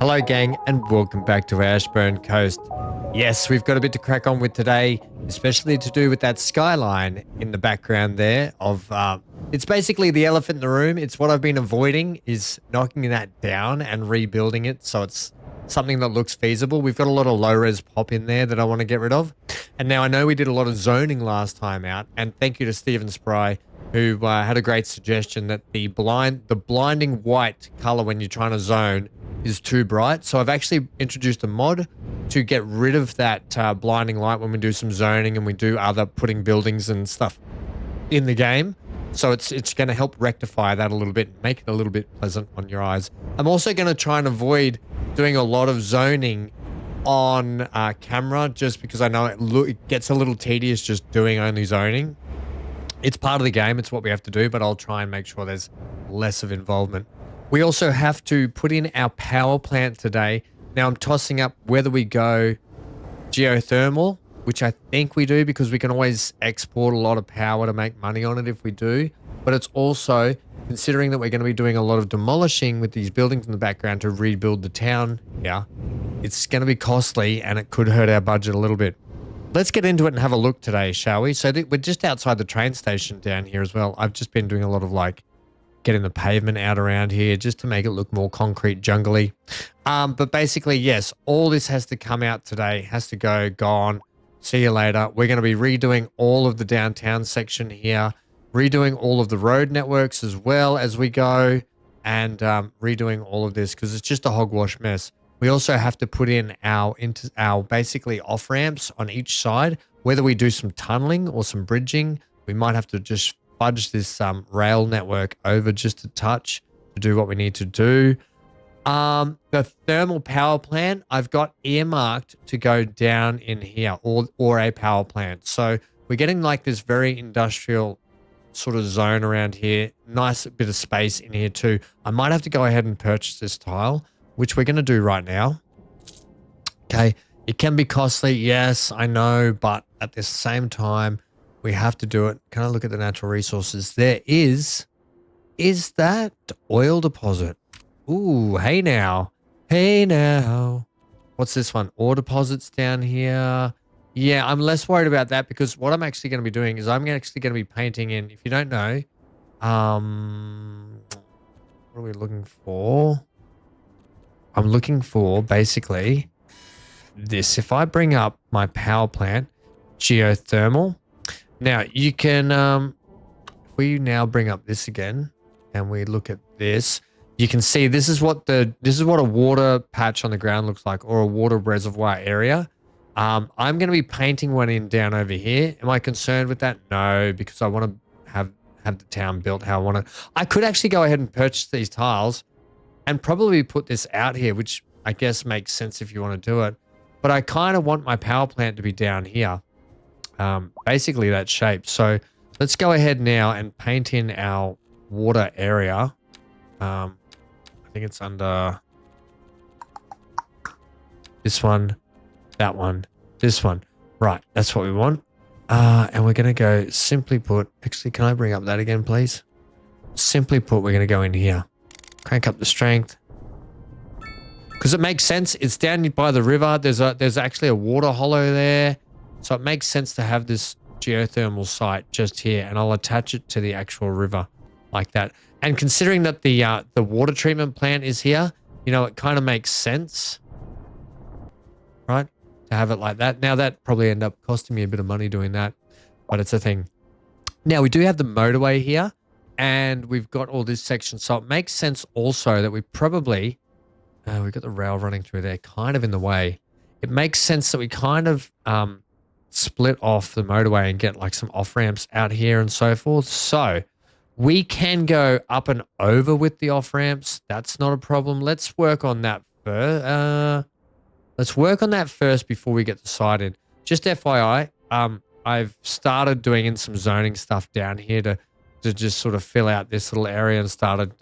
Hello gang, and welcome back to Ashburn Coast. Yes, we've got a bit to crack on with today, especially to do with that skyline in the background there of, it's basically the elephant in the room. It's what I've been avoiding, is knocking that down and rebuilding it so it's something that looks feasible. We've got a lot of low-res pop in there that I want to get rid of. And now I know we did a lot of zoning last time out, and thank you to Stephen Spry, who had a great suggestion that the blinding white color when you're trying to zone is too bright. So I've actually introduced a mod to get rid of that blinding light when we do some zoning and we do other putting buildings and stuff in the game. So it's going to help rectify that a little bit, make it a little bit pleasant on your eyes. I'm also going to try and avoid doing a lot of zoning on camera, just because I know it gets a little tedious just doing only zoning. It's part of the game, it's what we have to do, but I'll try and make sure there's less of involvement. We also have to put in our power plant today. Now I'm tossing up whether we go geothermal, which I think we do because we can always export a lot of power to make money on it if we do. But it's also, considering that we're going to be doing a lot of demolishing with these buildings in the background to rebuild the town here, it's going to be costly and it could hurt our budget a little bit. Let's get into it and have a look today, shall we? So we're just outside the train station down here as well. I've just been doing a lot of like getting the pavement out around here just to make it look more concrete, jungly. But basically, yes, all this has to come out today, has to go, gone. See you later. We're going to be redoing all of the downtown section here, redoing all of the road networks as well as we go, and redoing all of this because it's just a hogwash mess. We also have to put in our basically off ramps on each side. Whether we do some tunneling or some bridging, we might have to just fudge this rail network over just a touch to do what we need to do. The thermal power plant I've got earmarked to go down in here, or a power plant. So we're getting like this very industrial sort of zone around here. Nice bit of space in here too. I might have to go ahead and purchase this tile, which we're going to do right now. Okay, it can be costly, yes, I know, but at the same time, we have to do it. Can I look at the natural resources? There is that oil deposit? Ooh, hey now. Hey now. What's this one? Ore deposits down here. Yeah, I'm less worried about that because what I'm actually going to be doing is I'm actually going to be painting in, if you don't know, what are we looking for? I'm looking for basically this. If I bring up my power plant, geothermal. Now you can, if we now bring up this again and we look at this, you can see this is what a water patch on the ground looks like, or a water reservoir area. I'm going to be painting one in down over here. Am I concerned with that? No, because I want to have the town built how I want it. I could actually go ahead and purchase these tiles and probably put this out here, which I guess makes sense if you want to do it. But I kind of want my power plant to be down here. Basically that shape. So let's go ahead now and paint in our water area. I think it's under this one, that one, this one. Right, that's what we want. And we're going to go simply put, actually, can I bring up that again, please? Simply put, we're going to go in here. Crank up the strength. Because it makes sense. It's down by the river. There's actually a water hollow there. So it makes sense to have this geothermal site just here. And I'll attach it to the actual river like that. And considering that the water treatment plant is here, you know, it kind of makes sense, right? To to have it like that. Now that probably end up costing me a bit of money doing that, but it's a thing. Now we do have the motorway here and we've got all this section. So it makes sense also that we probably, we've got the rail running through there kind of in the way. It makes sense that we kind of split off the motorway and get like some off ramps out here and so forth. So we can go up and over with the off ramps. That's not a problem. Let's work on that first. Let's work on that first before we get the side in. Just FYI, I've started doing in some zoning stuff down here to just sort of fill out this little area and started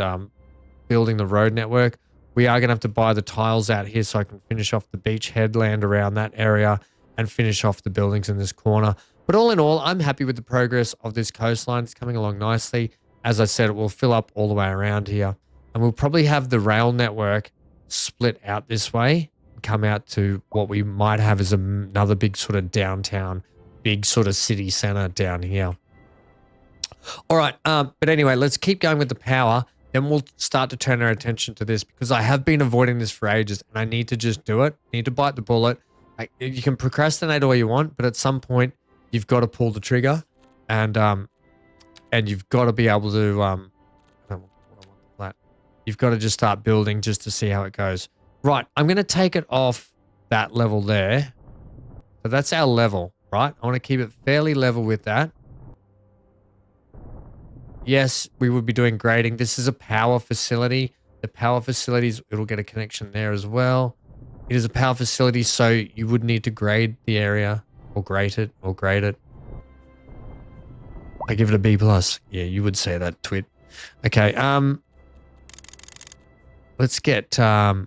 building the road network. We are going to have to buy the tiles out here so I can finish off the beach headland around that area and finish off the buildings in this corner. But all in all, I'm happy with the progress of this coastline. It's coming along nicely. As I said, it will fill up all the way around here. And we'll probably have the rail network split out this way and come out to what we might have as another big sort of downtown, big sort of city center down here. All right. But anyway, let's keep going with the power. Then we'll start to turn our attention to this because I have been avoiding this for ages and I need to just do it. I need to bite the bullet. You can procrastinate all you want, but at some point you've got to pull the trigger and you've got to be able to, I don't want that. You've got to just start building just to see how it goes. Right. I'm going to take it off that level there. So that's our level, right? I want to keep it fairly level with that. Yes, we would be doing grading. This is a power facility. The power facilities, it'll get a connection there as well. It is a power facility, so you would need to grade the area or grade it or grade it. I give it a B+. Yeah, you would say that, Twit. Okay, let's get that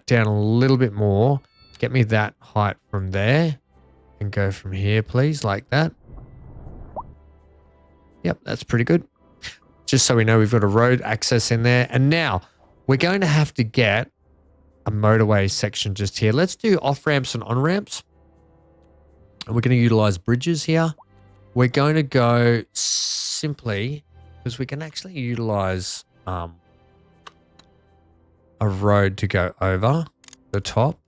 down a little bit more. Get me that height from there and go from here, please, like that. Yep, that's pretty good. Just so we know we've got a road access in there. And now we're going to have to get a motorway section just here. Let's do off-ramps and on-ramps. And we're going to utilize bridges here. We're going to go simply because we can actually utilize a road to go over the top.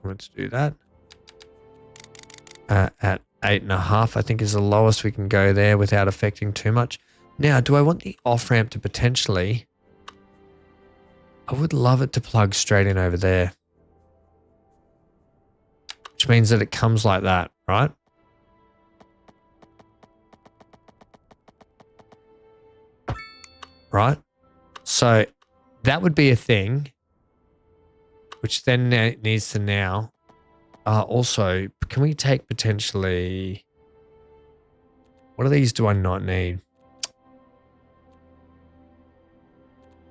Let's do that. At 8.5, I think is the lowest we can go there without affecting too much. Now, do I want the off-ramp to potentially... I would love it to plug straight in over there. Which means that it comes like that, right? Right? So that would be a thing. Which then needs to now... also, can we take potentially... What of these do I not need?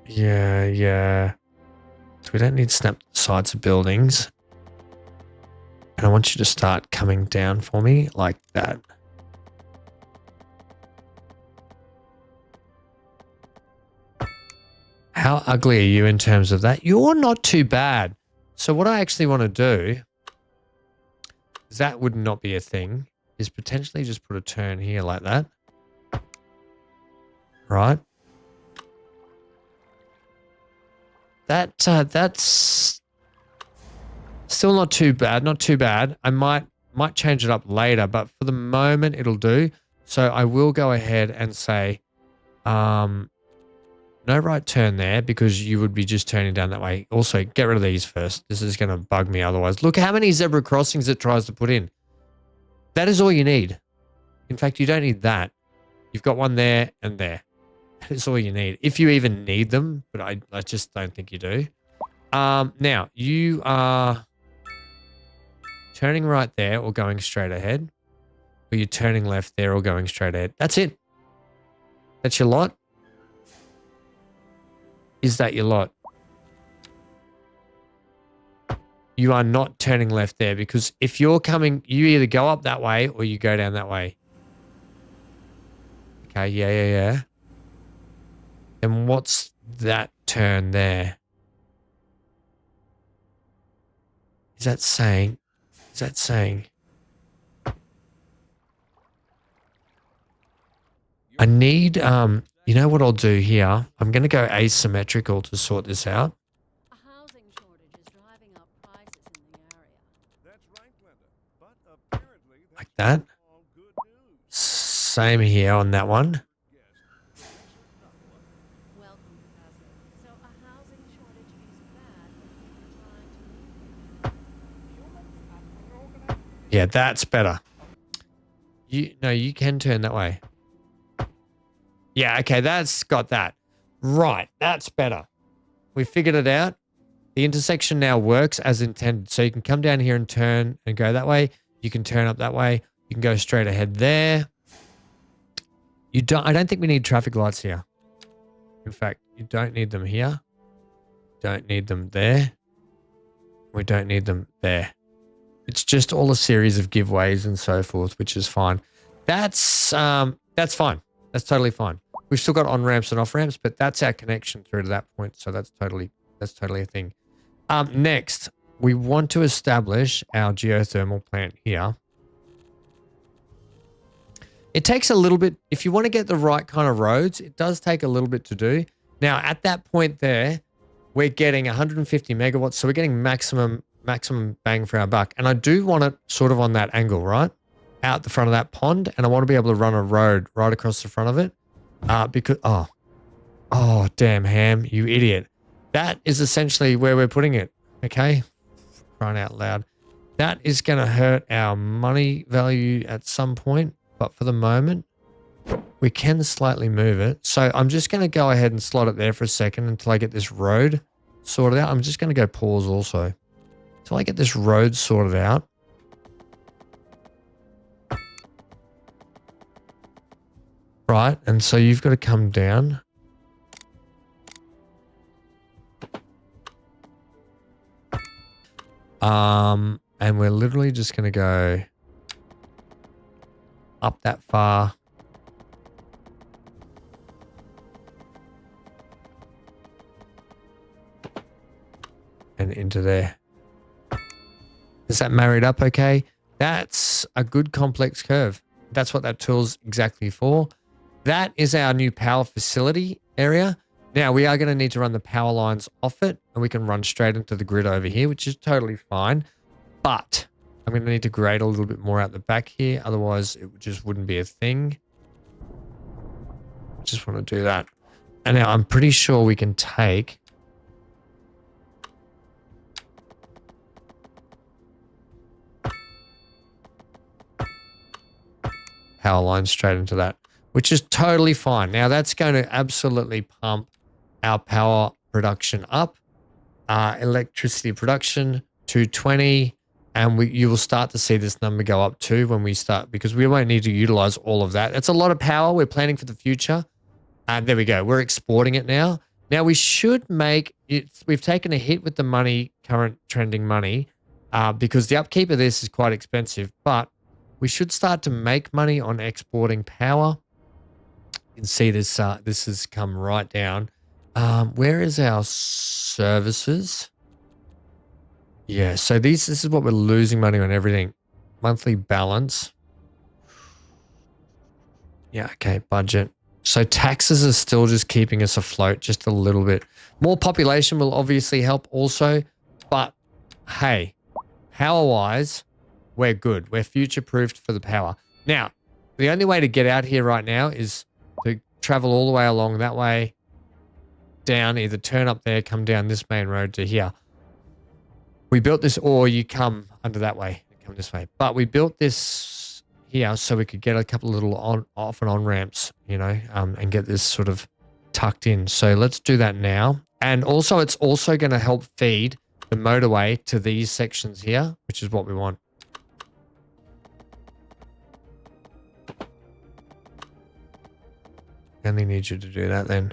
Yeah. So we don't need snap sides of buildings. And I want you to start coming down for me like that. How ugly are you in terms of that? You're not too bad. So what I actually want to do... that would not be a thing, is potentially just put a turn here like that. Right? That's still not too bad, not too bad. I might change it up later, but for the moment it'll do. So I will go ahead and say no right turn there because you would be just turning down that way. Also, get rid of these first. This is going to bug me otherwise. Look how many zebra crossings it tries to put in. That is all you need. In fact, you don't need that. You've got one there and there. That is all you need. If you even need them, but I just don't think you do. Now, you are turning right there or going straight ahead. Or you're turning left there or going straight ahead. That's it. That's your lot. Is that your lot? You are not turning left there because if you're coming, you either go up that way or you go down that way. Okay, yeah. Then what's that turn there? Is that saying? I need, you know what I'll do here? I'm going to go asymmetrical to sort this out. A housing shortage is driving up prices like that. Same here on that one. Yeah, that's better. You can turn that way. Yeah, okay, that's got that. Right, that's better. We figured it out. The intersection now works as intended. So you can come down here and turn and go that way. You can turn up that way. You can go straight ahead there. I don't think we need traffic lights here. In fact, you don't need them here. Don't need them there. We don't need them there. It's just all a series of giveaways and so forth, which is fine. That's fine. That's totally fine. We've still got on-ramps and off-ramps, but that's our connection through to that point. So that's totally a thing. Next, we want to establish our geothermal plant here. It takes a little bit, if you want to get the right kind of roads, it does take a little bit to do. Now, at that point there, we're getting 150 megawatts, so we're getting maximum bang for our buck. And I do want it sort of on that angle, right? Out the front of that pond, and I want to be able to run a road right across the front of it. Because, oh, damn, Ham, you idiot. That is essentially where we're putting it, okay? Crying out loud. That is going to hurt our money value at some point, but for the moment, we can slightly move it. So I'm just going to go ahead and slot it there for a second until I get this road sorted out. I'm just going to go pause also. Until I get this road sorted out. Right, and so you've got to come down. And we're literally just going to go up that far. And into there. Is that married up okay? That's a good complex curve. That's what that tool's exactly for. That is our new power facility area. Now, we are going to need to run the power lines off it, and we can run straight into the grid over here, which is totally fine. But I'm going to need to grade a little bit more out the back here. Otherwise, it just wouldn't be a thing. Just want to do that. And now I'm pretty sure we can take... power line straight into that, which is totally fine. Now that's going to absolutely pump our power production up, electricity production 220, and you will start to see this number go up too when we start, because we won't need to utilize all of that. It's a lot of power. We're planning for the future. And there we go. We're exporting it now. Now we should make it, we've taken a hit with the money, current trending money, because the upkeep of this is quite expensive, but we should start to make money on exporting power. You can see this, this has come right down. Where is our services? Yeah, so this is what we're losing money on everything. Monthly balance. Yeah, okay, budget. So taxes are still just keeping us afloat just a little bit. More population will obviously help also, but hey, power-wise, we're good. We're future-proofed for the power. Now, the only way to get out here right now is to travel all the way along that way, down, either turn up there, come down this main road to here. We built this, or you come under that way, come this way. But we built this here so we could get a couple of little off and on ramps, you know, and get this sort of tucked in. So let's do that now. And also, it's also going to help feed the motorway to these sections here, which is what we want. I only need you to do that then.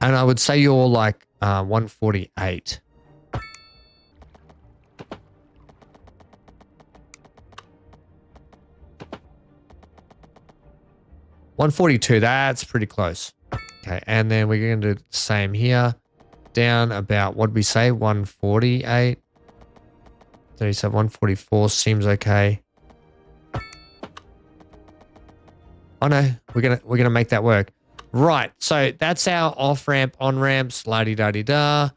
And I would say you're like 148. $142, that's pretty close. Okay, and then we're going to do the same here. Down about, what did we say, 148? 37, 144 seems okay. Oh no, we're gonna make that work. Right, so that's our off-ramp, on-ramps, la-di-da-di-da.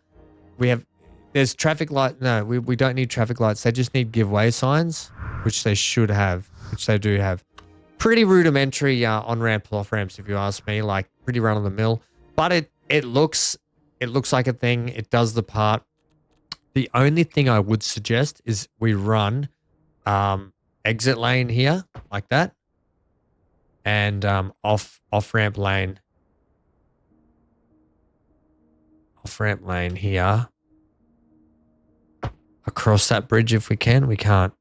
There's traffic light. No, we don't need traffic lights. They just need giveaway signs. which they should have, which they do have. Pretty rudimentary on-ramp, off-ramps, if you ask me, like pretty run-of-the-mill. But it looks like a thing. It does the part. The only thing I would suggest is we run exit lane here, like that, and off-ramp lane. Off-ramp lane here. Across that bridge if we can. We can't.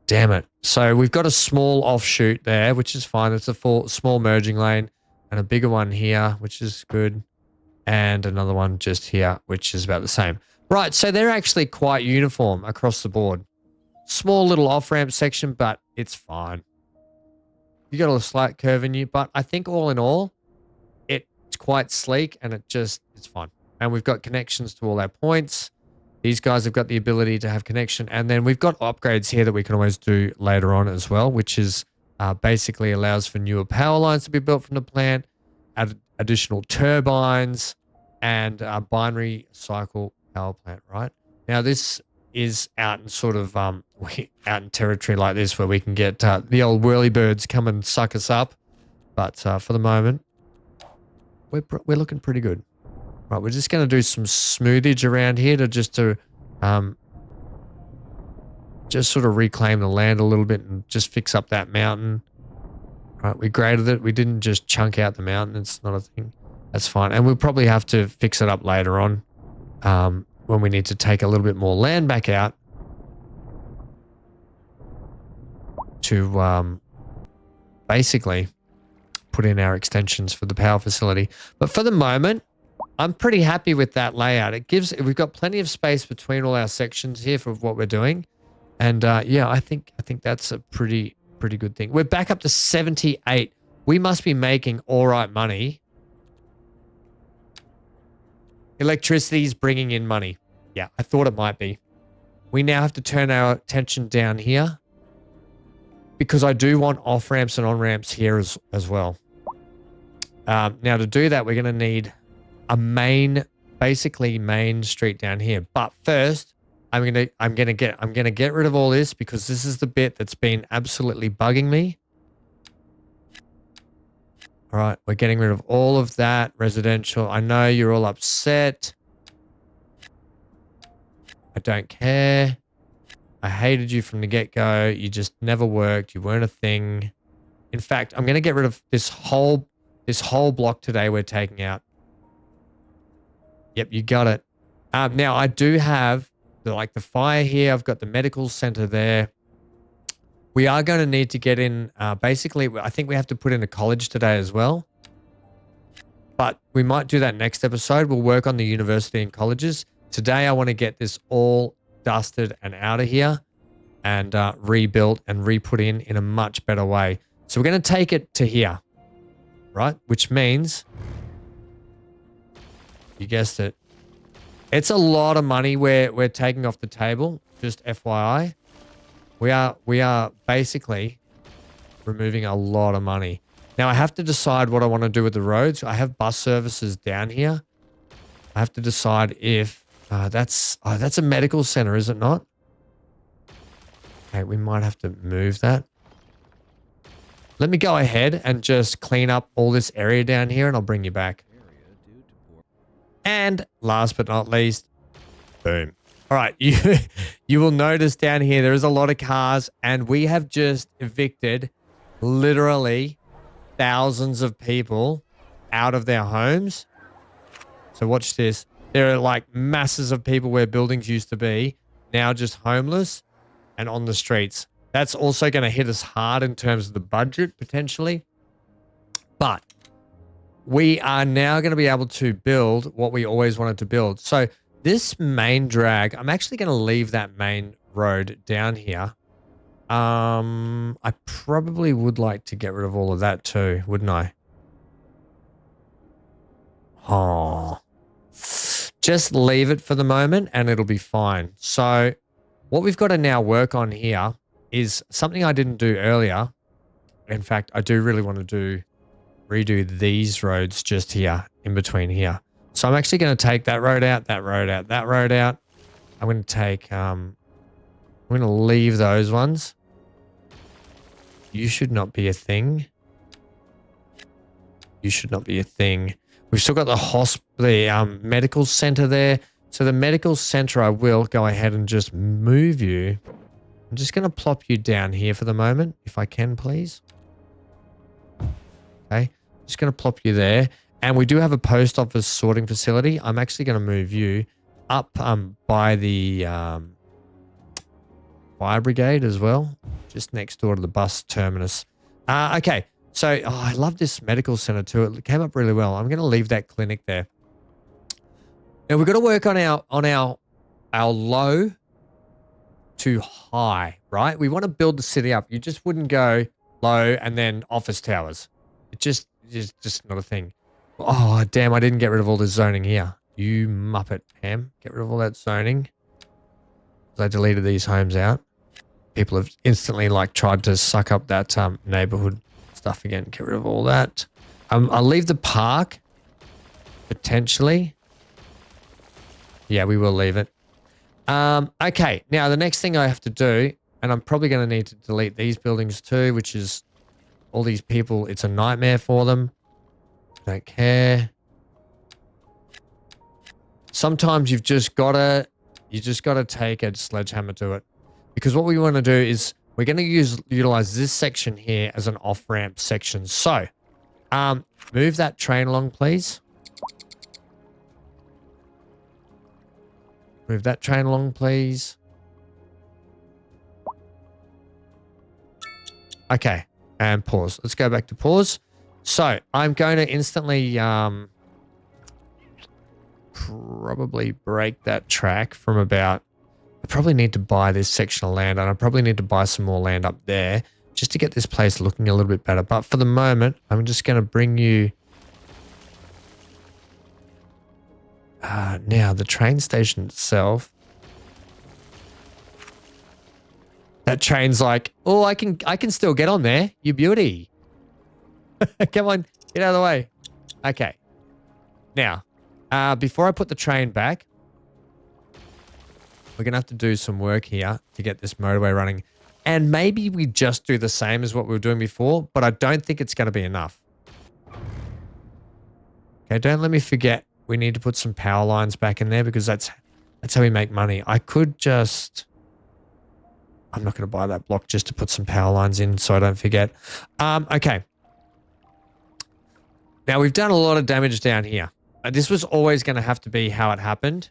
Damn it. So we've got a small offshoot there, which is fine. It's a small merging lane, and a bigger one here, which is good. And another one just here, which is about the same. Right, so they're actually quite uniform across the board. Small little off-ramp section, but it's fine. You got a slight curve in you, but I think all in all, it's quite sleek and it's fine. And we've got connections to all our points. These guys have got the ability to have connection. And then we've got upgrades here that we can always do later on as well, which is basically allows for newer power lines to be built from the plant, add additional turbines, and a binary cycle power plant, right? Now, this is out in sort of out in territory like this where we can get the old whirlybirds come and suck us up. But for the moment, we're looking pretty good. Right, we're just going to do some smoothage around here to just sort of reclaim the land a little bit and just fix up that mountain. Right, we graded it. We didn't just chunk out the mountain. It's not a thing. That's fine. And we'll probably have to fix it up later on when we need to take a little bit more land back out to basically put in our extensions for the power facility. But for the moment, I'm pretty happy with that layout. We've got plenty of space between all our sections here for what we're doing. And yeah, I think that's a pretty good thing. We're back up to 78. We must be making all right money. Electricity's bringing in money. Yeah, I thought it might be. We now have to turn our attention down here because I do want off-ramps and on-ramps here as well. Now to do that, we're going to need a basically main street down here. But first, I'm gonna get rid of all this because this is the bit that's been absolutely bugging me. All right, we're getting rid of all of that residential. I know you're all upset. I don't care. I hated you from the get-go. You just never worked. You weren't a thing. In fact, I'm gonna get rid of this whole block today we're taking out. Yep, you got it. Now, I do have the fire here. I've got the medical center there. We are going to need to get in, basically, I think we have to put in a college today as well. But we might do that next episode. We'll work on the university and colleges. Today, I want to get this all dusted and out of here and rebuilt and re-put in a much better way. So we're going to take it to here, right? Which means... you guessed it. It's a lot of money we're taking off the table, just FYI. We are basically removing a lot of money. Now I have to decide what I want to do with the roads. I have bus services down here. I have to decide if that's a medical center, is it not? Okay, we might have to move that. Let me go ahead and just clean up all this area down here and I'll bring you back. And last but not least, boom. All right, you will notice down here there is a lot of cars and we have just evicted literally thousands of people out of their homes. So watch this. There are like masses of people where buildings used to be, now just homeless and on the streets. That's also going to hit us hard in terms of the budget potentially. But we are now going to be able to build what we always wanted to build. So this main drag, I'm actually going to leave that main road down here. I probably would like to get rid of all of that too, wouldn't I? Oh, just leave it for the moment and it'll be fine. So what we've got to now work on here is something I didn't do earlier. In fact, I do really want to redo these roads just here, in between here. So I'm actually going to take that road out, that road out, that road out. I'm going to take I'm going to leave those ones. You should not be a thing. You should not be a thing. We've still got the medical center there. So the medical center, I will go ahead and just move you. I'm just going to plop you down here for the moment, if I can, please. Okay, just going to plop you there. And we do have a post office sorting facility. I'm actually going to move you up by the fire brigade as well, just next door to the bus terminus. Okay, so I love this medical center too. It came up really well. I'm going to leave that clinic there. Now we've got to work on our low to high, right? We want to build the city up. You just wouldn't go low and then office towers. It's just not a thing. Oh, damn, I didn't get rid of all this zoning here. You muppet, Ham. Get rid of all that zoning. I deleted these homes out. People have instantly tried to suck up that neighborhood stuff again. Get rid of all that. I'll leave the park, potentially. Yeah, we will leave it. Okay, now the next thing I have to do, and I'm probably going to need to delete these buildings too, which is all these people. It's a nightmare for them. Don't care. Sometimes you've just got to take a sledgehammer to it, because what we want to do is we're going to utilize this section here as an off-ramp section. So, move that train along, please. Move that train along, please. Okay, and pause. Let's go back to pause. So, I'm going to instantly probably break that track from about... I probably need to buy this section of land, and I probably need to buy some more land up there just to get this place looking a little bit better. But for the moment, I'm just going to bring you... now, the train station itself. That train's like, oh, I can still get on there. You beauty. Come on, get out of the way. Okay. Now, before I put the train back, we're going to have to do some work here to get this motorway running. And maybe we just do the same as what we were doing before, but I don't think it's going to be enough. Okay, don't let me forget. We need to put some power lines back in there, because that's how we make money. I could just... I'm not going to buy that block just to put some power lines in so I don't forget. Okay. Now, we've done a lot of damage down here. This was always going to have to be how it happened.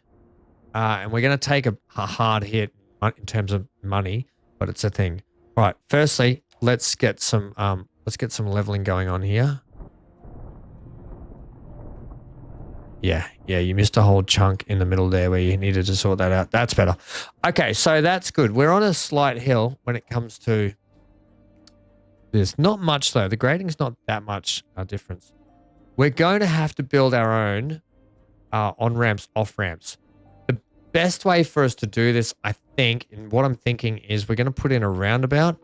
And we're going to take a hard hit in terms of money, but it's a thing. All right. Firstly, let's get some leveling going on here. Yeah, you missed a whole chunk in the middle there where you needed to sort that out. That's better. Okay, so that's good. We're on a slight hill when it comes to this. Not much, though. The grading's not that much difference. We're going to have to build our own on-ramps, off-ramps. The best way for us to do this, I think, and what I'm thinking is we're going to put in a roundabout.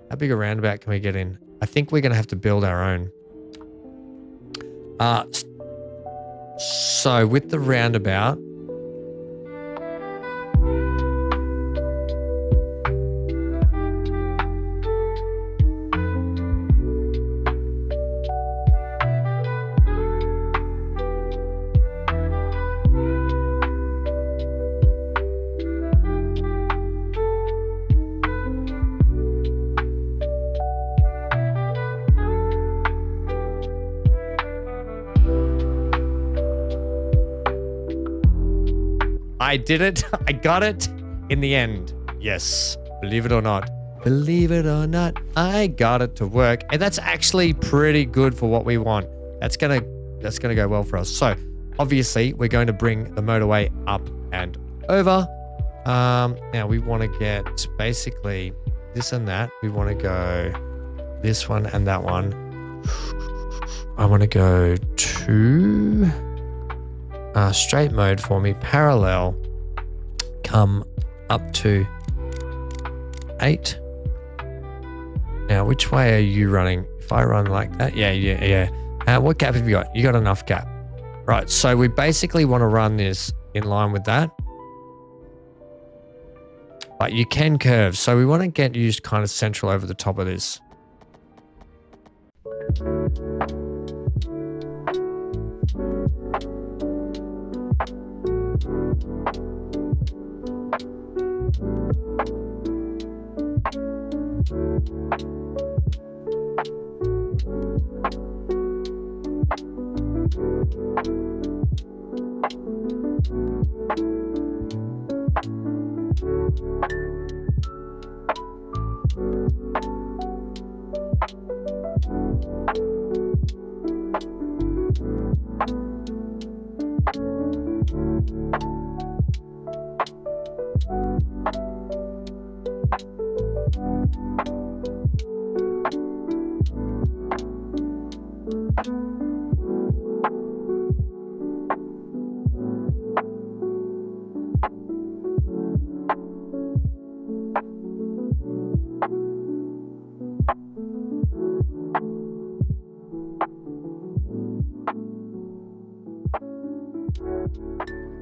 How big a roundabout can we get in? I think we're going to have to build our own. So with the roundabout, I did it. I got it in the end. Yes. Believe it or not. Believe it or not, I got it to work. And that's actually pretty good for what we want. That's gonna go well for us. So obviously we're going to bring the motorway up and over. Now we want to get basically this and that. We want to go this one and that one. I want to go to straight mode for me, parallel, come up to 8. Now, which way are you running? If I run like that, yeah. What gap have you got? You got enough gap. Right, so we basically want to run this in line with that. but you can curve. So we want to get used kind of central over the top of this.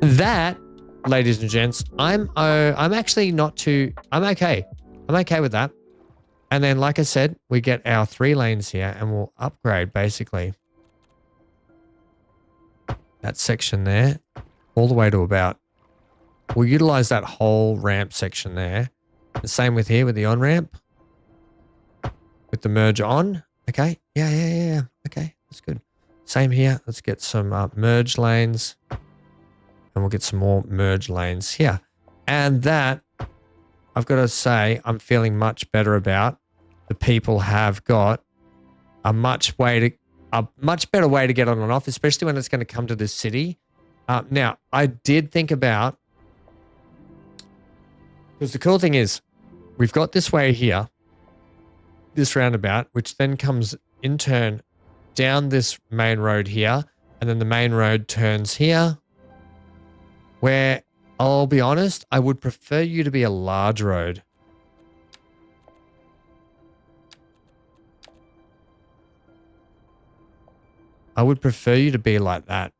That, ladies and gents, I'm actually not too, I'm okay. I'm okay with that. And then, like I said, we get our 3 lanes here and we'll upgrade basically that section there all the way to about, we'll utilize that whole ramp section there. The same with here with the on-ramp with the merge on. Okay. Yeah. Okay. That's good. Same here. Let's get some merge lanes. And we'll get some more merge lanes here. And that, I've got to say, I'm feeling much better about. The people have got a much better way to get on and off, especially when it's going to come to this city. Now, I did think about, because the cool thing is, we've got this way here, this roundabout, which then comes in turn down this main road here, and then the main road turns here. Where, I'll be honest, I would prefer you to be a large road. I would prefer you to be like that.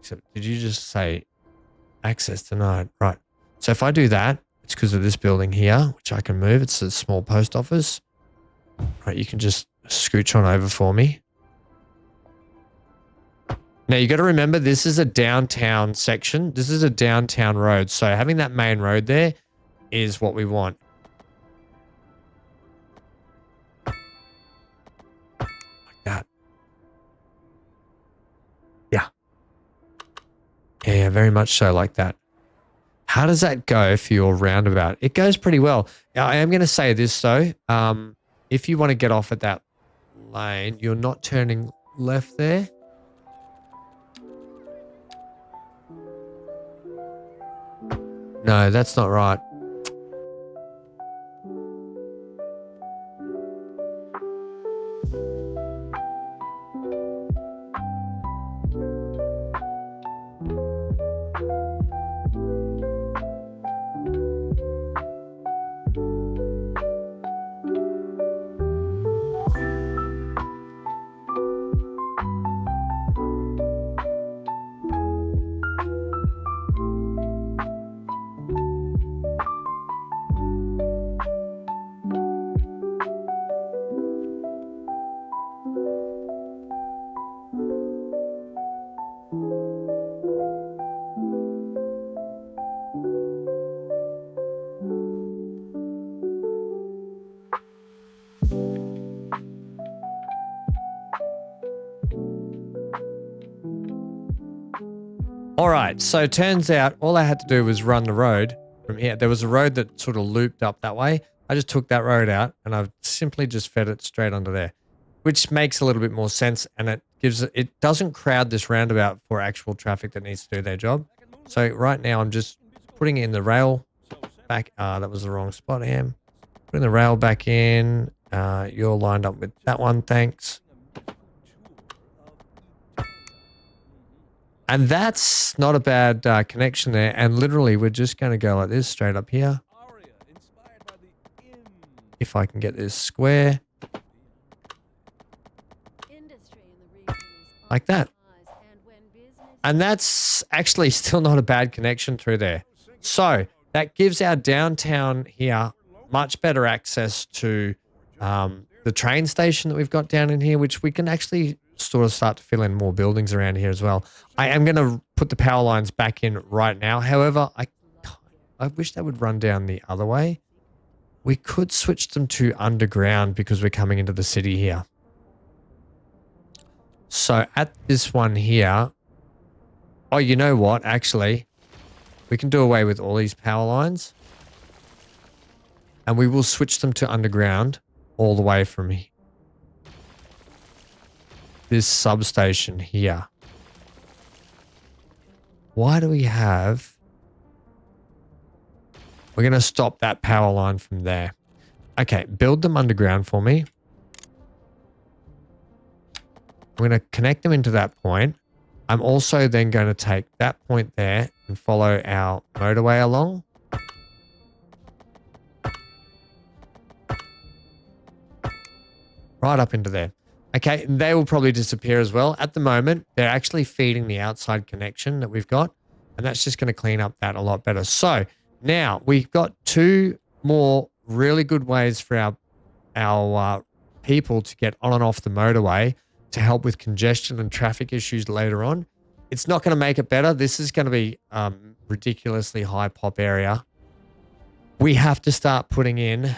Except, did you just say access denied? Right. So if I do that, it's because of this building here, which I can move. It's a small post office. Right, you can just scooch on over for me. Now, you got to remember, this is a downtown section. This is a downtown road. So having that main road there is what we want. Like that. Yeah. Yeah, very much so like that. How does that go for your roundabout? It goes pretty well. Now, I am going to say this, though. If you want to get off at that lane, you're not turning left there. No, that's not right. All right, so it turns out all I had to do was run the road from here. There was a road that sort of looped up that way. I just took that road out and I've simply just fed it straight under there, which makes a little bit more sense, and it doesn't crowd this roundabout for actual traffic that needs to do their job. So right now I'm just putting in the rail back. That was the wrong spot, Am. Putting the rail back in. You're lined up with that one, thanks. And that's not a bad connection there. And literally, we're just going to go like this, straight up here. If I can get this square. Like that. And that's actually still not a bad connection through there. So, That gives our downtown here much better access to the train station that we've got down in here, which we can actually sort of start to fill in more buildings around here as well. I am going to put the power lines back in right now. However, I wish they would run down the other way. We could switch them to underground because we're coming into the city here. So at this one here, oh, you know what? Actually, we can do away with all these power lines and we will switch them to underground all the way from this substation here. Why do we have... We're going to stop that power line from there. Okay, build them underground for me. I'm going to connect them into that point. I'm also then going to take that point there and follow our motorway along. Right up into there. Okay, they will probably disappear as well. At the moment, they're actually feeding the outside connection that we've got, and that's just going to clean up that a lot better. So now we've got two more really good ways for our people to get on and off the motorway to help with congestion and traffic issues later on. It's not going to make it better. This is going to be ridiculously high pop area. We have to start putting in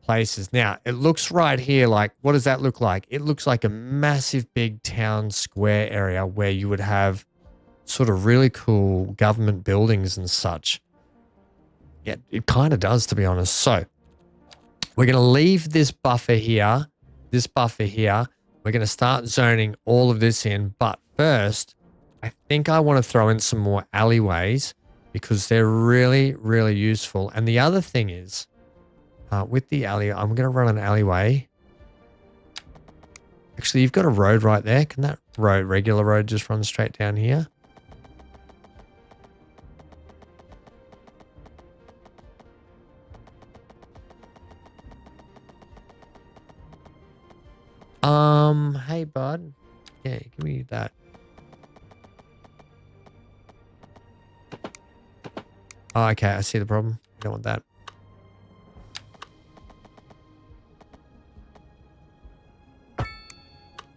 places. Now, it looks right here like, what does that look like? It looks like a massive big town square area where you would have sort of really cool government buildings and such. Yeah, it kind of does, to be honest. So we're going to leave this buffer here, We're going to start zoning all of this in. But first, I think I want to throw in some more alleyways because they're really, really useful. And the other thing is, with the alley, I'm going to run an alleyway. Actually, you've got a road right there. Can that regular road just run straight down here? Hey, bud. Yeah, give me that. Oh, okay, I see the problem. You don't want that.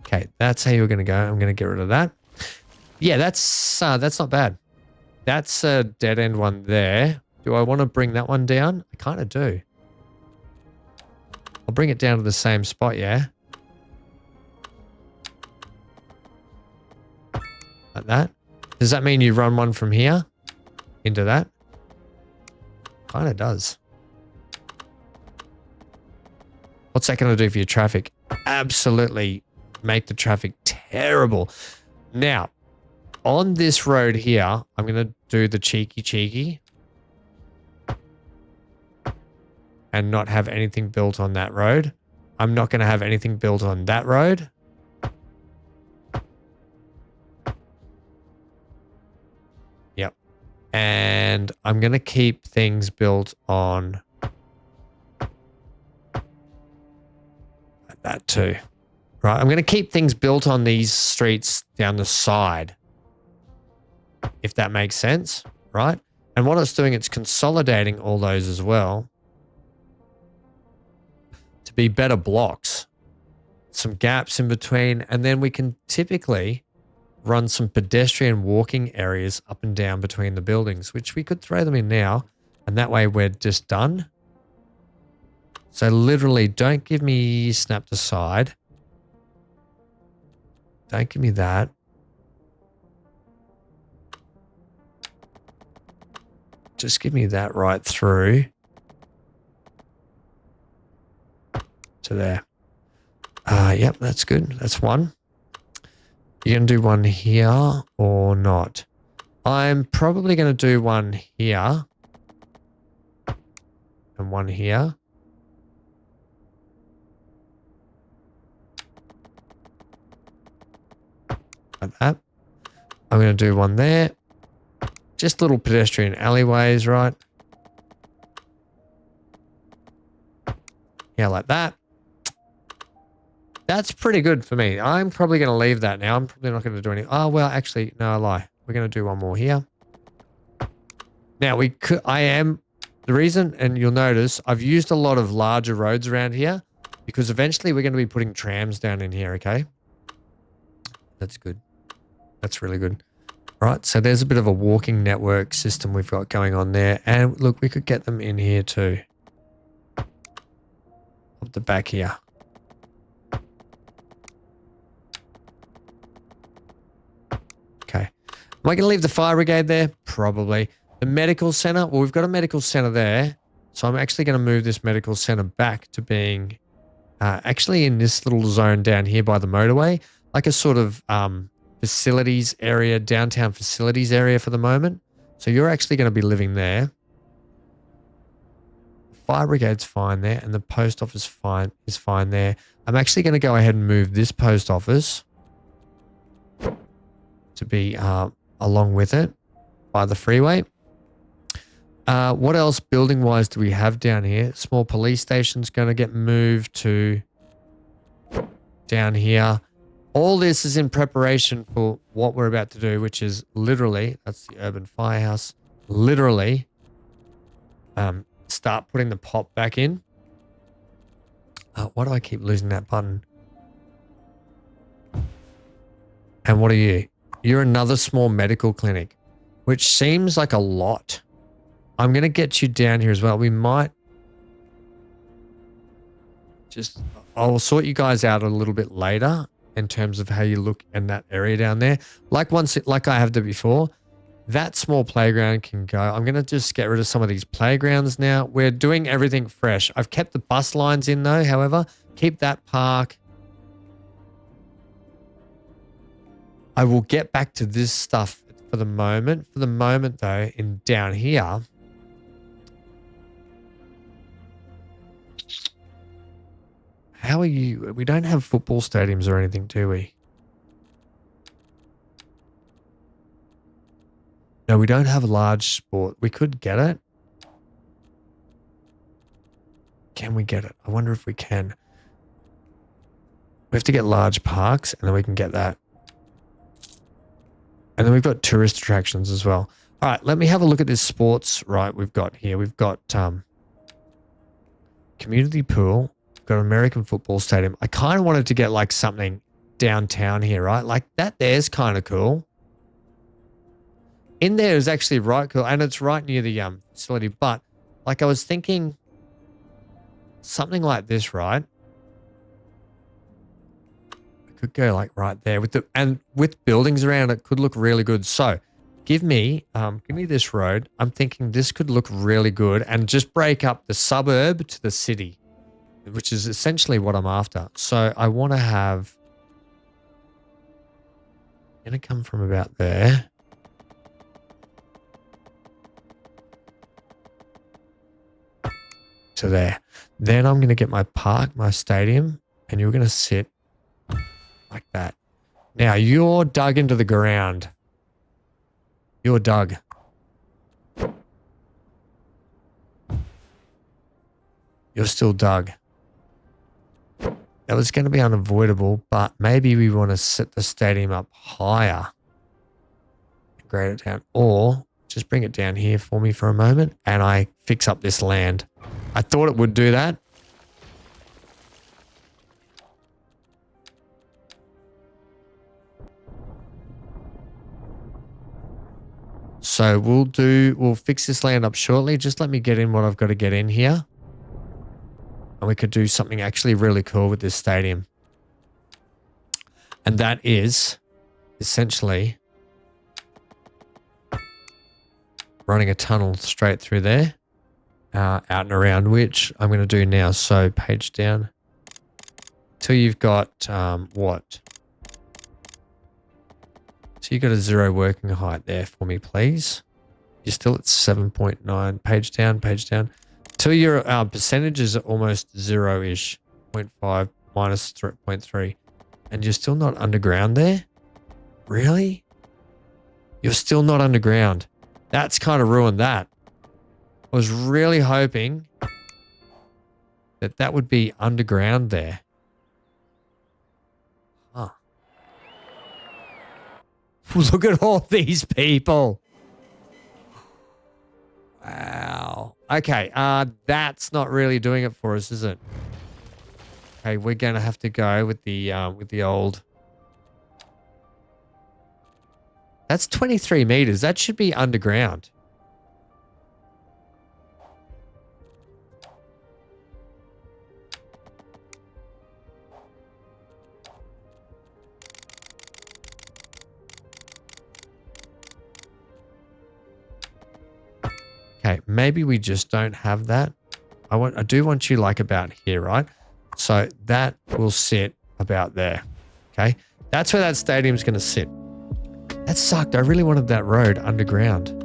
Okay, that's how you're going to go. I'm going to get rid of that. Yeah, that's not bad. That's a dead end one there. Do I want to bring that one down? I kind of do. I'll bring it down to the same spot, yeah. Like that. Does that mean you run one from here into that? Kind of does. What's that going to do for your traffic? Absolutely make the traffic terrible. Now, on this road here, I'm going to do the cheeky and not have anything built on that road. I'm not going to have anything built on that road. Yep. And I'm going to keep things built on that too. Right, I'm going to keep things built on these streets down the side, if that makes sense, right? And what it's doing, it's consolidating all those as well to be better blocks, some gaps in between, and then we can typically run some pedestrian walking areas up and down between the buildings, which we could throw them in now, and that way we're just done. So literally, don't give me snap to side. Don't give me that. Just give me that right through to there. Yep, that's good. That's one. You're going to do one here or not? I'm probably going to do one here and one here. Like that. I'm going to do one there. Just little pedestrian alleyways, right? Yeah, like that. That's pretty good for me. I'm probably going to leave that now. I'm probably not going to do any... Oh, well, actually, no, I lie. We're going to do one more here. Now the reason, and you'll notice, I've used a lot of larger roads around here because eventually we're going to be putting trams down in here, okay? That's good. That's really good. All right, so there's a bit of a walking network system we've got going on there. And look, we could get them in here too. Up the back here. Okay. Am I going to leave the fire brigade there? Probably. The medical center? Well, we've got a medical center there. So I'm actually going to move this medical center back to being actually in this little zone down here by the motorway. Like a sort of facilities area, downtown facilities area for the moment. So you're actually going to be living there. Fire brigade's fine there, and the post office is fine there. I'm actually going to go ahead and move this post office to be along with it by the freeway. What else building-wise do we have down here? Small police station's going to get moved to down here. All this is in preparation for what we're about to do, which is literally, that's the urban firehouse, literally start putting the pop back in. Why do I keep losing that button? And what are you? You're another small medical clinic, which seems like a lot. I'm going to get you down here as well. We might I'll sort you guys out a little bit later in terms of how you look in that area down there. Like I have done before, that small playground can go. I'm going to just get rid of some of these playgrounds now. We're doing everything fresh. I've kept the bus lines in though, however. Keep that park. I will get back to this stuff for the moment. For the moment though, in down here, how are you? We don't have football stadiums or anything, do we? No, we don't have a large sport. We could get it. Can we get it? I wonder if we can. We have to get large parks and then we can get that. And then we've got tourist attractions as well. All right, let me have a look at this sports we've got here. We've got community pool. We've got American football stadium. I kind of wanted to get like something downtown here, right? Like that there's kind of cool. In there is actually right cool, and it's right near the facility. But like I was thinking something like this, right? I could go like right there with buildings around it could look really good. So give me this road. I'm thinking this could look really good and just break up the suburb to the city, which is essentially what I'm after. So I want to have, I'm going to come from about there. To there. Then I'm going to get my park, my stadium, and you're going to sit like that. Now you're dug into the ground. You're dug. You're still dug. That was going to be unavoidable, but maybe we want to set the stadium up higher and grade it down, or just bring it down here for me for a moment and I fix up this land. I thought it would do that. So we'll fix this land up shortly. Just let me get in what I've got to get in here. And we could do something actually really cool with this stadium. And that is essentially running a tunnel straight through there. Out and around, which I'm going to do now. So page down till you've got what? So you've got a 0 working height there for me, please. You're still at 7.9. Page down, page down. Till your percentage is almost 0-ish. 0.5 minus 0.3. And you're still not underground there? Really? You're still not underground. That's kind of ruined that. I was really hoping that would be underground there. Huh. Look at all these people. Wow. Okay, that's not really doing it for us, is it? Okay, we're gonna have to go with the old. That's 23 meters. That should be underground. Okay, maybe we just don't have that. I do want you like about here, right? So that will sit about there. Okay, that's where that stadium's going to sit. That sucked. I really wanted that road underground.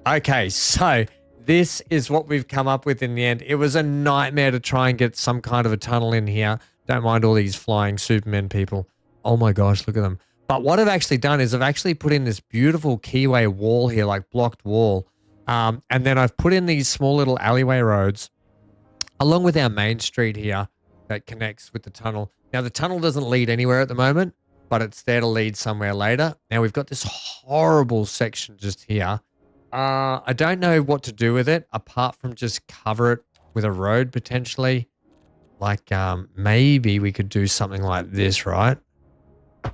Okay, so this is what we've come up with in the end. It was a nightmare to try and get some kind of a tunnel in here. Don't mind all these flying Superman people. Oh my gosh, look at them. But what I've actually done is I've actually put in this beautiful keyway wall here, like blocked wall. And then I've put in these small little alleyway roads along with our main street here that connects with the tunnel. Now, the tunnel doesn't lead anywhere at the moment, but it's there to lead somewhere later. Now, we've got this horrible section just here. I don't know what to do with it apart from just cover it with a road potentially. Like maybe we could do something like this, right? I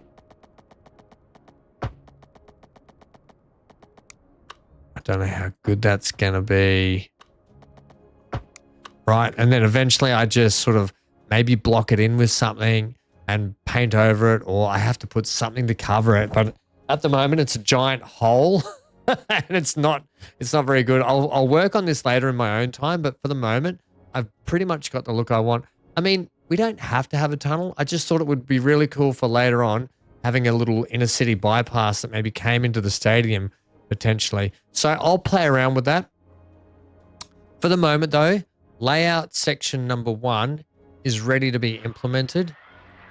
don't know how good that's going to be. Right, and then eventually I just sort of maybe block it in with something and paint over it, or I have to put something to cover it. But at the moment it's a giant hole. And it's not very good. I'll work on this later in my own time, but for the moment, I've pretty much got the look I want. I mean, we don't have to have a tunnel. I just thought it would be really cool for later on having a little inner city bypass that maybe came into the stadium potentially. So I'll play around with that. For the moment though, layout section number 1 is ready to be implemented.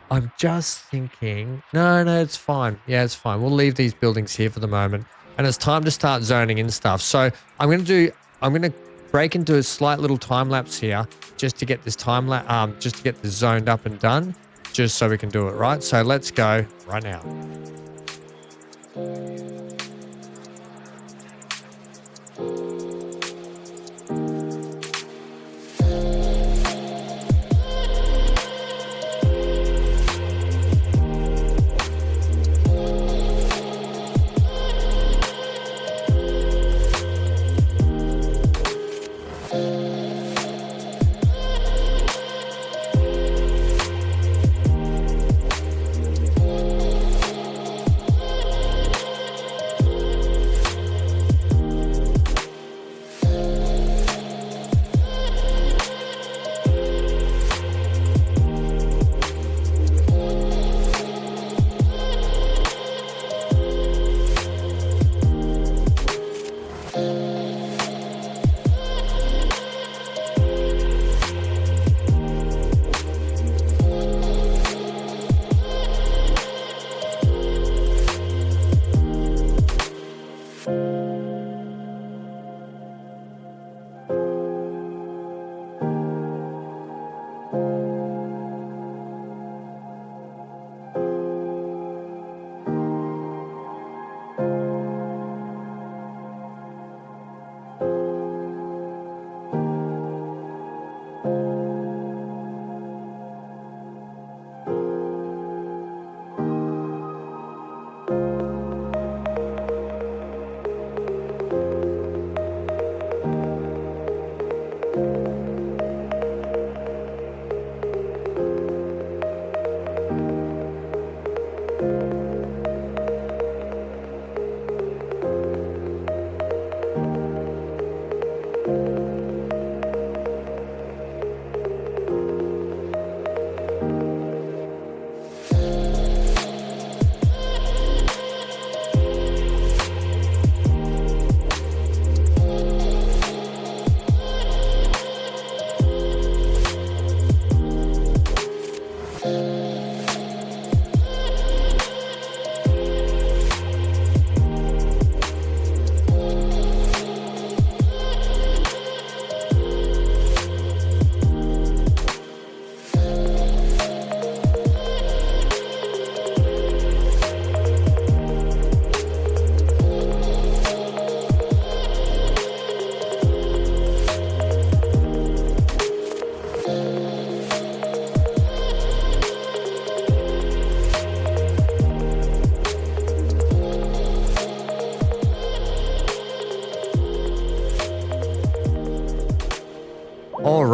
I'm just thinking, no, it's fine. Yeah, it's fine. We'll leave these buildings here for the moment. And it's time to start zoning in stuff. So I'm going to break into a slight little time lapse here just to get this just to get this zoned up and done, just so we can do it right. So let's go right now.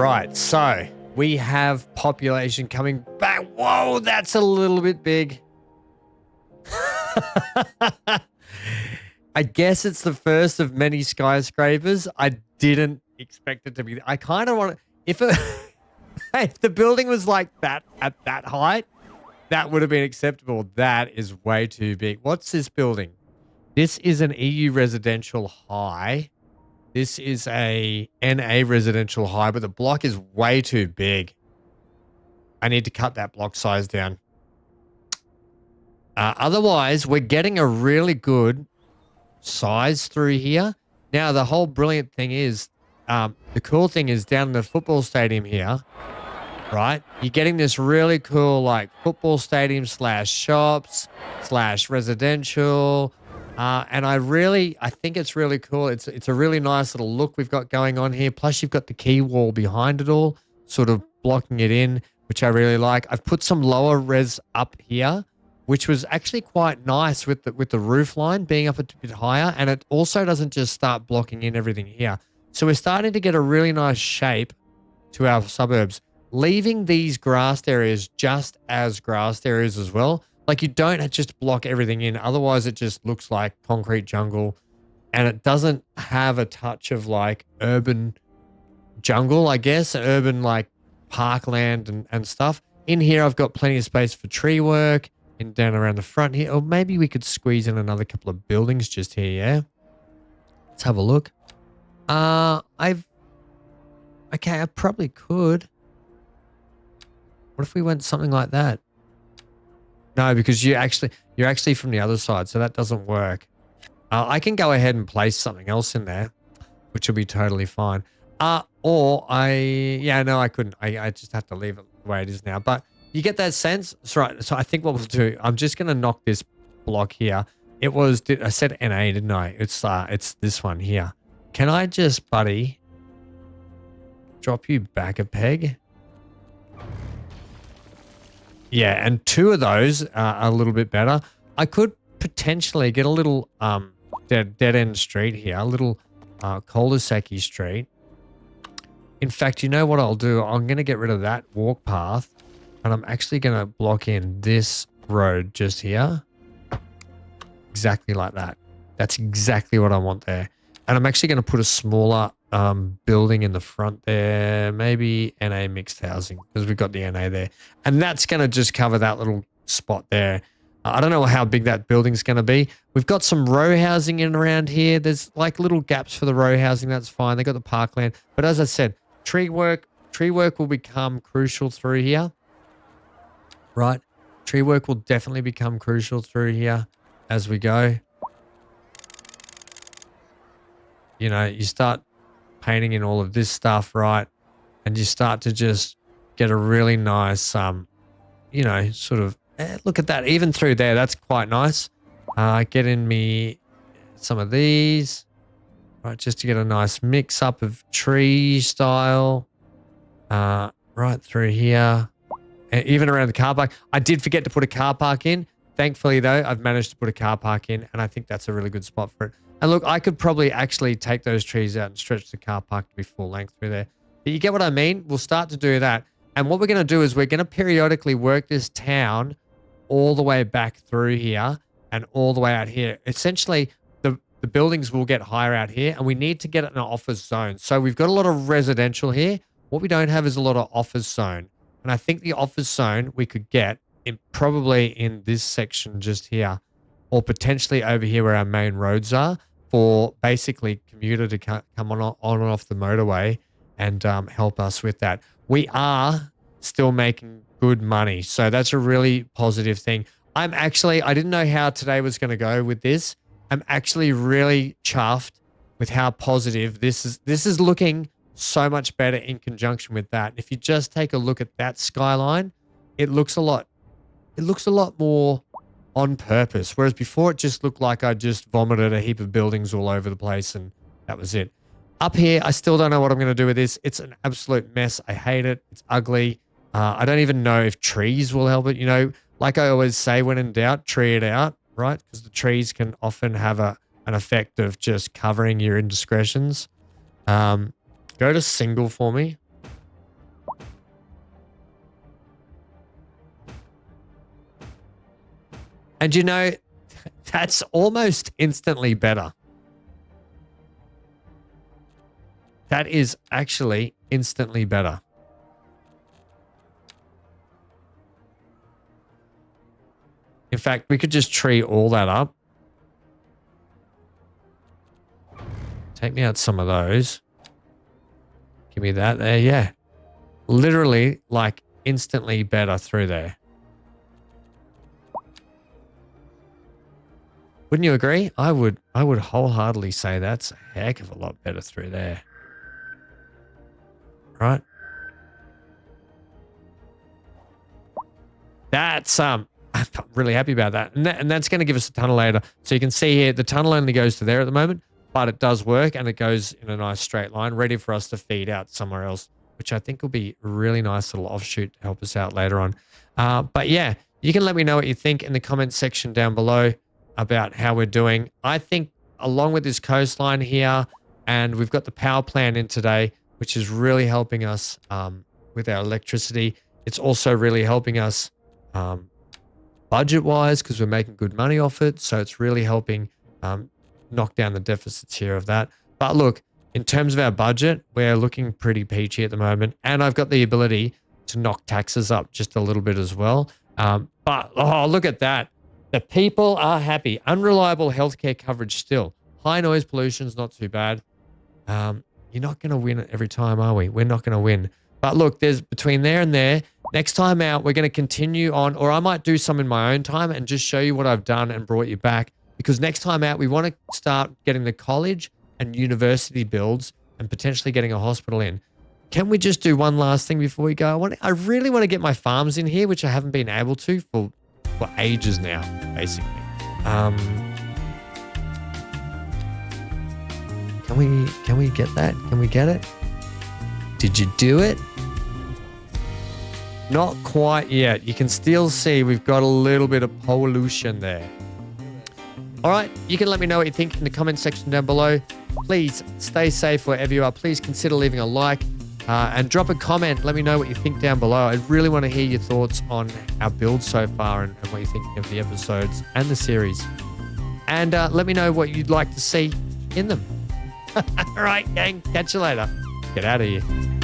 right, so we have population coming back. Whoa, that's a little bit big. I guess it's the first of many skyscrapers. I didn't expect it to be. I kind of want to, if the building was like that at that height, that would have been acceptable. That is way too big. What's this building? This is an EU residential high. This is a NA residential high, but the block is way too big. I need to cut that block size down. Otherwise, we're getting a really good size through here. Now, the whole brilliant thing is, the cool thing is down in the football stadium here, right? You're getting this really cool, like, football stadium slash shops slash residential. And I think it's really cool. It's a really nice little look we've got going on here. Plus, you've got the quay wall behind it all, sort of blocking it in, which I really like. I've put some lower res up here, which was actually quite nice with the roof line being up a bit higher. And it also doesn't just start blocking in everything here. So we're starting to get a really nice shape to our suburbs, leaving these grassed areas just as grassed areas as well. Like, you don't just block everything in. Otherwise, it just looks like concrete jungle. And it doesn't have a touch of, like, urban jungle, I guess. Urban, like, parkland and stuff. In here, I've got plenty of space for tree work. And down around the front here. Or maybe we could squeeze in another couple of buildings just here, yeah? Let's have a look. Okay, I probably could. What if we went something like that? No, because you're actually from the other side, so that doesn't work. I can go ahead and place something else in there, which will be totally fine. I couldn't. I just have to leave it the way it is now. But you get that sense? That's right. So I think what we'll do, I'm just going to knock this block here. I said NA, didn't I? It's this one here. Can I just, buddy, drop you back a peg? Yeah, and two of those are a little bit better. I could potentially get a little dead end street here, a little cul-de-sac-y street. In fact, you know what I'll do? I'm going to get rid of that walk path, and I'm actually going to block in this road just here. Exactly like that. That's exactly what I want there. And I'm actually going to put a smaller building in the front there. Maybe NA mixed housing, because we've got the NA there. And that's going to just cover that little spot there. I don't know how big that building's going to be. We've got some row housing in around here. There's like little gaps for the row housing. That's fine. They got the parkland. But as I said, tree work will become crucial through here. Right? Tree work will definitely become crucial through here as we go. You know, you start painting in all of this stuff, right? And you start to just get a really nice, sort of, look at that. Even through there, that's quite nice. Get in me some of these, right? Just to get a nice mix up of tree style, right through here. And even around the car park. I did forget to put a car park in. Thankfully, though, I've managed to put a car park in, and I think that's a really good spot for it. And look, I could probably actually take those trees out and stretch the car park to be full length through there. But you get what I mean? We'll start to do that. And what we're going to do is we're going to periodically work this town all the way back through here and all the way out here. Essentially, the buildings will get higher out here, and we need to get an office zone. So we've got a lot of residential here. What we don't have is a lot of office zone. And I think the office zone we could get probably in this section just here, or potentially over here where our main roads are, for basically commuter to come on and off the motorway and help us with that. We are still making good money, so that's a really positive thing. I didn't know how today was going to go with this. I'm actually really chuffed with how positive this is. This is looking so much better in conjunction with that. If you just take a look at that skyline, it looks a lot more on purpose. Whereas before it just looked like I just vomited a heap of buildings all over the place and that was it. Up here, I still don't know what I'm going to do with this. It's an absolute mess. I hate it. It's ugly. I don't even know if trees will help it. You know, like I always say, when in doubt, tree it out, right? Because the trees can often have an effect of just covering your indiscretions. Go to single for me. And you know, that's almost instantly better. That is actually instantly better. In fact, we could just tree all that up. Take me out some of those. Give me that there. Yeah. Literally like instantly better through there. Wouldn't you agree? I would wholeheartedly say that's a heck of a lot better through there. Right? That's I'm really happy about that. And that's going to give us a tunnel later. So you can see here the tunnel only goes to there at the moment, but it does work and it goes in a nice straight line ready for us to feed out somewhere else, which I think will be a really nice little offshoot to help us out later on. But yeah, you can let me know what you think in the comments section down below about how we're doing. I think along with this coastline here, and we've got the power plant in today, which is really helping us with our electricity. It's also really helping us budget-wise because we're making good money off it. So it's really helping knock down the deficits here of that. But look, in terms of our budget, we're looking pretty peachy at the moment. And I've got the ability to knock taxes up just a little bit as well. But, oh, look at that. The people are happy. Unreliable healthcare coverage still. High noise pollution is not too bad. You're not going to win every time, are we? We're not going to win. But look, there's between there and there. Next time out, we're going to continue on, or I might do some in my own time and just show you what I've done and brought you back. Because next time out, we want to start getting the college and university builds and potentially getting a hospital in. Can we just do one last thing before we go? I really want to get my farms in here, which I haven't been able to for ages now, basically. Can we get that? Can we get it? Did you do it? Not quite yet. You can still see we've got a little bit of pollution there. All right, you can let me know what you think in the comment section down below. Please stay safe wherever you are. Please consider leaving a like and drop a comment. Let me know what you think down below. I really want to hear your thoughts on our build so far and what you're thinking of the episodes and the series. And let me know what you'd like to see in them. All right, gang. Catch you later. Get out of here.